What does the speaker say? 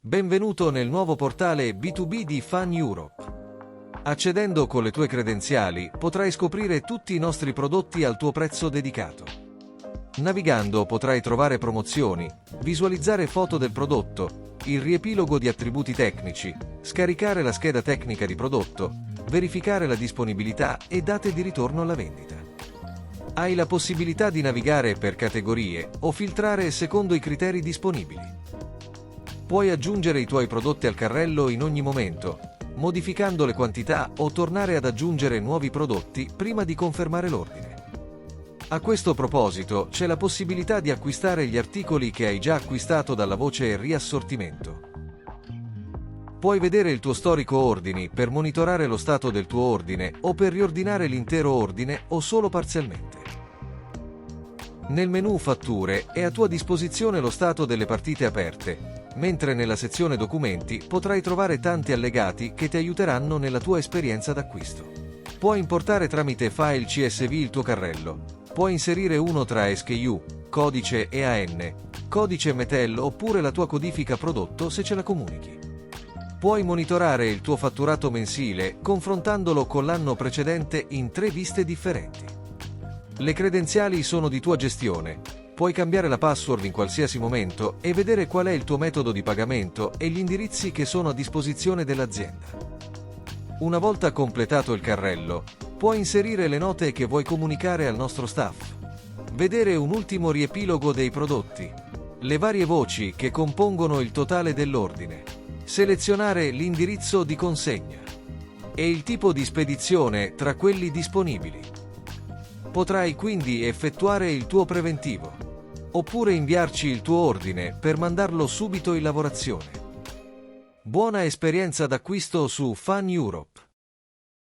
Benvenuto nel nuovo portale B2B di Fan Europe. Accedendo con le tue credenziali potrai scoprire tutti i nostri prodotti al tuo prezzo dedicato. Navigando potrai trovare promozioni, visualizzare foto del prodotto, il riepilogo di attributi tecnici, scaricare la scheda tecnica di prodotto, verificare la disponibilità e date di ritorno alla vendita. Hai la possibilità di navigare per categorie o filtrare secondo i criteri disponibili. Puoi aggiungere i tuoi prodotti al carrello in ogni momento, modificando le quantità o tornare ad aggiungere nuovi prodotti prima di confermare l'ordine. A questo proposito c'è la possibilità di acquistare gli articoli che hai già acquistato dalla voce riassortimento. Puoi vedere il tuo storico ordini per monitorare lo stato del tuo ordine o per riordinare l'intero ordine o solo parzialmente. Nel menu Fatture è a tua disposizione lo stato delle partite aperte, mentre nella sezione Documenti potrai trovare tanti allegati che ti aiuteranno nella tua esperienza d'acquisto. Puoi importare tramite file CSV il tuo carrello, puoi inserire uno tra SKU, codice EAN, codice METEL oppure la tua codifica prodotto se ce la comunichi. Puoi monitorare il tuo fatturato mensile confrontandolo con l'anno precedente in 3 viste differenti. Le credenziali sono di tua gestione. Puoi cambiare la password in qualsiasi momento e vedere qual è il tuo metodo di pagamento e gli indirizzi che sono a disposizione dell'azienda. Una volta completato il carrello, puoi inserire le note che vuoi comunicare al nostro staff, vedere un ultimo riepilogo dei prodotti, le varie voci che compongono il totale dell'ordine, selezionare l'indirizzo di consegna e il tipo di spedizione tra quelli disponibili. Potrai quindi effettuare il tuo preventivo, oppure inviarci il tuo ordine per mandarlo subito in lavorazione. Buona esperienza d'acquisto su Fan Europe.